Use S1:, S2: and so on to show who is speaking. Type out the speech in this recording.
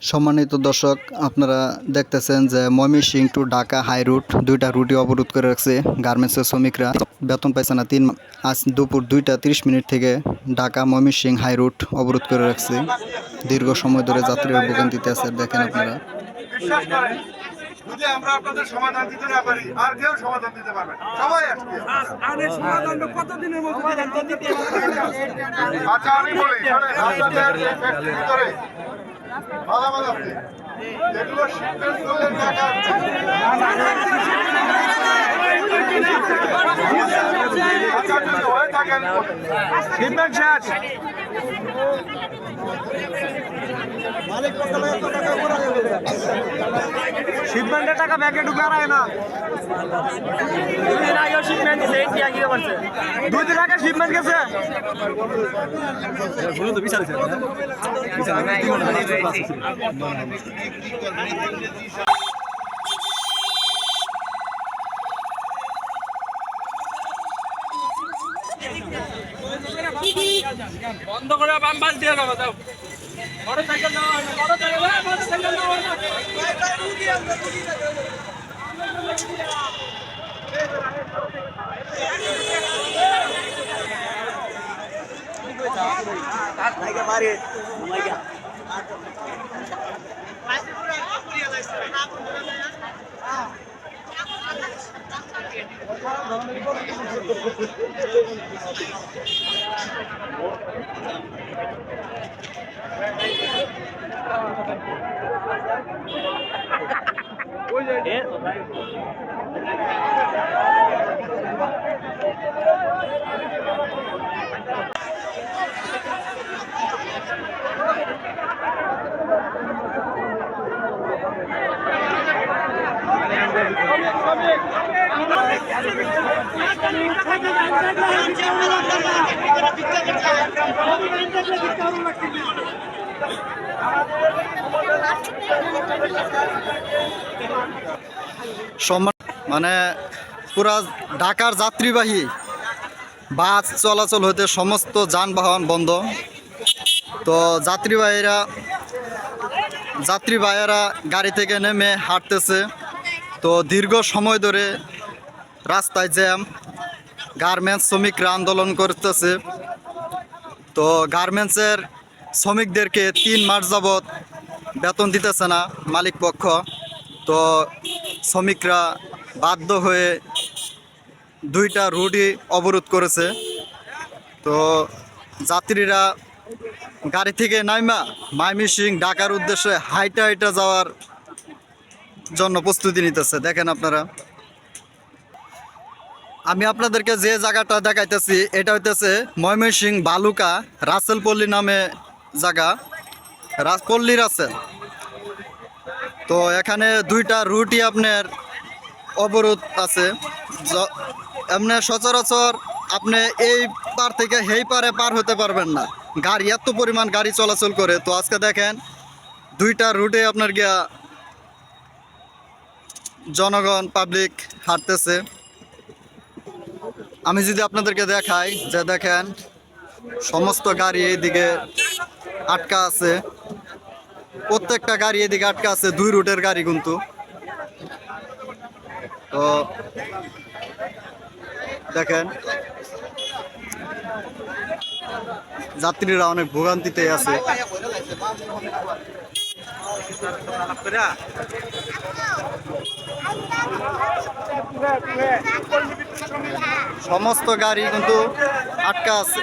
S1: সম্মানিত দর্শক, আপনারা দেখতেছেন যে Mymensingh to Dhaka high route দুইটা রুটই অবরোধ করে রাখছে গার্মেন্টসের শ্রমিকরা। বেতন পাইছে না 3 আজ দুপুর 2:30 থেকে ঢাকা ময়মনসিংহ হাই রুট অবরোধ করে রাখছে। দীর্ঘ সময় ধরে যাত্রীরা ভোগান্তিতে আছে, দেখেন আপনারা।
S2: যদি আমরা আপনাদের সমাধান দিতে না পারি আর কেউ সমাধান দিতে পারবে সবাই আসবে।
S3: সমাধানটা কতদিনের মধ্যে দিতে
S2: আচ্ছা আমি বলি আপনাদের ভিতরে ভালো আপনি এগুলো শিফট করলে টাকা আচ্ছা যদি হয়ে থাকে আমি বলি শিপমেন্ট শেষ শিপমেন্টের টাকা ব্যাগে ঢুকে আর না।
S3: 2 দিন আগে শিপমেন্ট দিছে ইন্ডিয়া কি করছে
S2: 2 দিন আগে শিপমেন্ট গেছে
S3: বন্ধ করে বাম বাস দিয়ে যাবো যাও মোটরসাইকেল দাও না মোটরসাইকেল দাও না তার থেকে বাড়ি মাইয়া
S1: মানে পুরা ঢাকার যাত্রীবাহী বাস চলাচল হতে সমস্ত যানবাহন বন্ধ। তো যাত্রীবাহীরা গাড়ি থেকে নেমে হাঁটতেছে। তো দীর্ঘ সময় ধরে রাস্তায় জ্যাম, গার্মেন্টস শ্রমিকরা আন্দোলন করতেছে। তো গার্মেন্টসের শ্রমিকদেরকে 3 মাস যাবৎ বেতন দিতেছে না মালিক পক্ষ। তো শ্রমিকরা বাধ্য হয়ে 2টা রুটই অবরোধ করেছে। তো যাত্রীরা গাড়ি থেকে নাইমা ময়মনসিংহ ঢাকার উদ্দেশ্যে হাইটা যাওয়ার জন্য প্রস্তুতি নিতেছে, দেখেন আপনারা। আমি আপনাদেরকে যে জায়গাটা দেখাইতেছি এটা হইতেছে ময়মনসিংহ বালুকা রাসেলপল্লী নামে জায়গা, পল্লী রাসেল। তো এখানে 2টা রুটই আপনার অবরোধ আছে। এমনি সচরাচর আপনি এই পার থেকে সেই পারে পার হতে পারবেন না, গাড়ি এত পরিমাণ গাড়ি চলাচল করে। তো আজকে দেখেন 2টা রুটে আপনার গিয়া জনগণ পাবলিক হাঁটতেছে। আমি যদি আপনাদেরকে দেখাই যে দেখেন সমস্ত গাড়ি এইদিকে আটকা আছে, প্রত্যেকটা গাড়ি এদিকে আটকা আছে, 2 রুটের গাড়ি কিন্তু। তো দেখেন যাত্রীরা অনেক ভোগান্তিতে আছে। সমস্ত গাড়ি কিন্তু আটকা আছে।